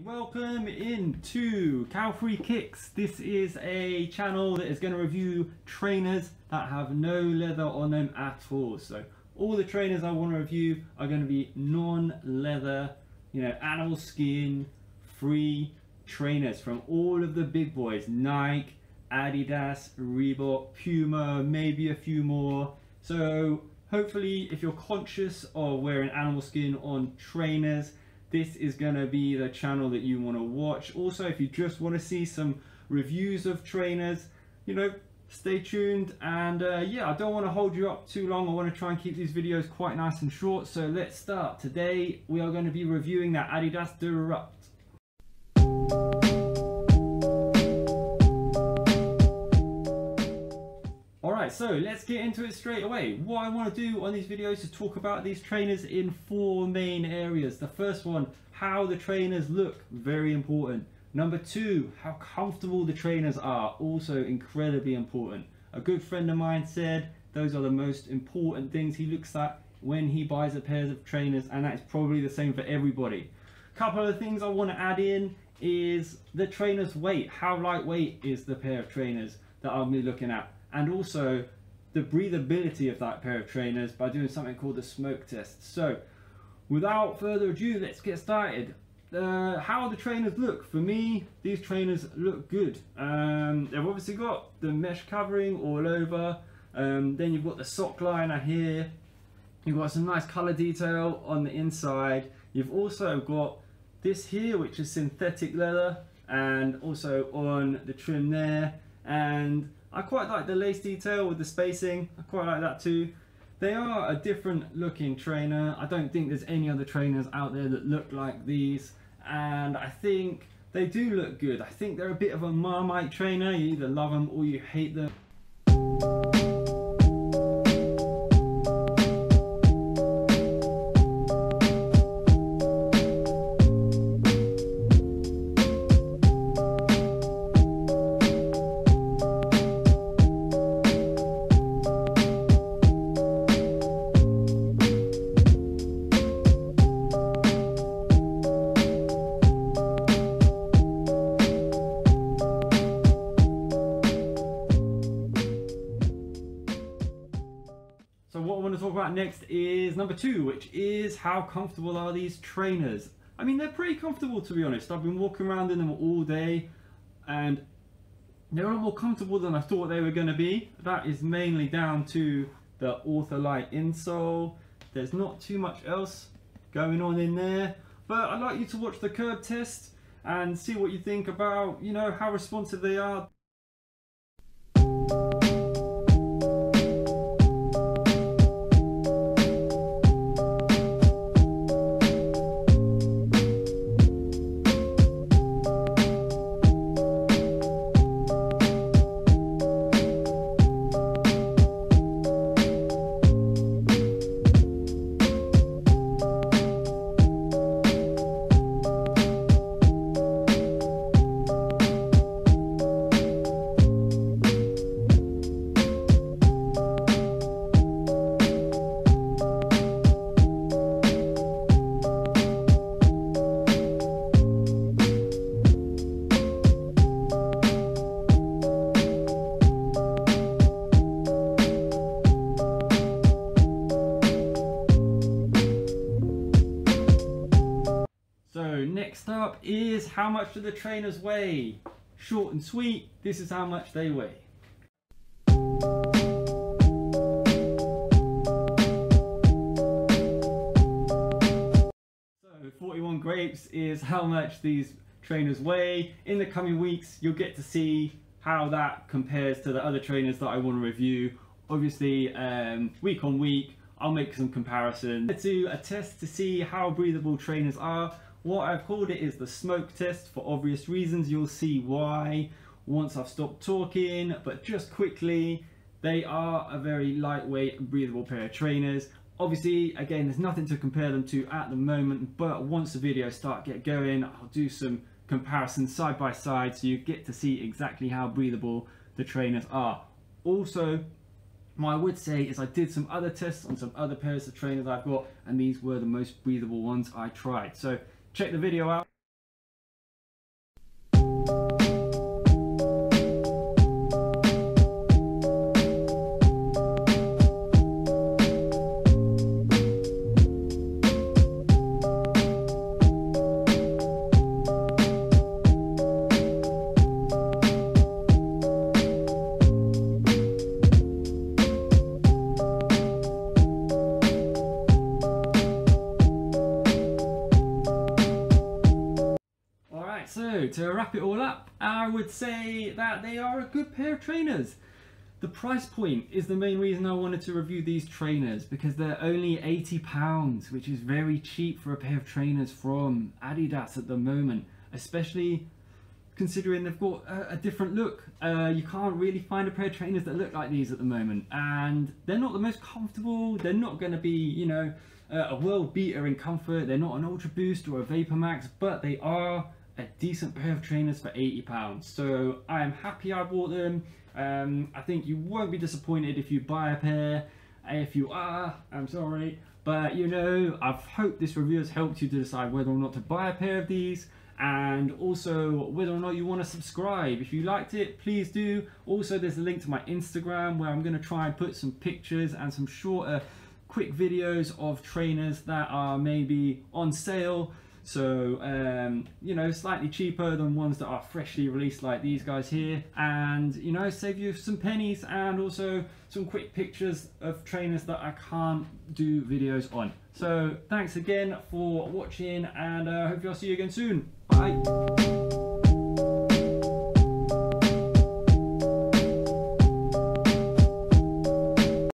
Welcome into Cowfreekicks. This is a channel that is going to review trainers that have no leather on them at all. So all the trainers I want to review are going to be non-leather, animal skin free trainers from all of the big boys: Nike, Adidas, Reebok, Puma, maybe a few more. So hopefully if you're conscious of wearing animal skin on trainers, this is going to be the channel that you want to watch. Also, if you just want to see some reviews of trainers, stay tuned. And yeah, I don't want to hold you up too long. I want to try and keep these videos quite nice and short. So let's start. Today we are going to be reviewing that Adidas Deerupt. Alright, so let's get into it straight away. What I want to do on these videos is talk about these trainers in four main areas. The first one, how the trainers look, very important. Number two, how comfortable the trainers are, also incredibly important. A good friend of mine said those are the most important things he looks at when he buys a pair of trainers, and that's probably the same for everybody. A couple of things I want to add in is the trainer's weight. How lightweight is the pair of trainers that I'll be looking at? And also the breathability of that pair of trainers by doing something called the smoke test. So without further ado, let's get started. How the trainers look. For me, these trainers look good. They've obviously got the mesh covering all over. Then you've got the sock liner here. You've got some nice color detail on the inside. You've also got this here, which is synthetic leather, and also on the trim there. And I quite like the lace detail with the spacing. I quite like that too. They are a different looking trainer. I don't think there's any other trainers out there that look like these, and I think they do look good. I think they're a bit of a Marmite trainer. You either love them or you hate them. So what I want to talk about next is number two, which is how comfortable are these trainers. I mean, they're pretty comfortable, to be honest. I've been walking around in them all day and they're a lot more comfortable than I thought they were going to be. That is mainly down to the Ortholite insole. There's not too much else going on in there, but I'd like you to watch the curb test and see what you think about, how responsive they are. So next up is how much do the trainers weigh? Short and sweet, this is how much they weigh. So 41 grapes is how much these trainers weigh. In the coming weeks, you'll get to see how that compares to the other trainers that I want to review. Obviously, week on week, I'll make some comparisons. Let's do a test to see how breathable trainers are. What I've called it is the smoke test for obvious reasons. You'll see why once I've stopped talking, but just quickly, they are a very lightweight and breathable pair of trainers. Obviously, again, there's nothing to compare them to at the moment, but once the videos get going, I'll do some comparisons side by side so you get to see exactly how breathable the trainers are. Also, what I would say is I did some other tests on some other pairs of trainers I've got, and these were the most breathable ones I tried. So check the video out. Right, so to wrap it all up, I would say that they are a good pair of trainers. The price point is the main reason I wanted to review these trainers, because they're only £80, which is very cheap for a pair of trainers from Adidas at the moment, especially considering they've got a different look. You can't really find a pair of trainers that look like these at the moment, and they're not the most comfortable. They're not going to be, you know, a world beater in comfort. They're not an Ultra Boost or a Vapor Max, but they are a decent pair of trainers for £80. So I am happy I bought them. I think you won't be disappointed if you buy a pair. If you are, I'm sorry, but you know, I've hoped this review has helped you to decide whether or not to buy a pair of these, and also whether or not you want to subscribe. If you liked it, please do. Also, there's a link to my Instagram where I'm going to try and put some pictures and some shorter quick videos of trainers that are maybe on sale, so you know, slightly cheaper than ones that are freshly released like these guys here, and you know, save you some pennies, and also some quick pictures of trainers that I can't do videos on. So thanks again for watching, and I hope I'll see you again soon. Bye.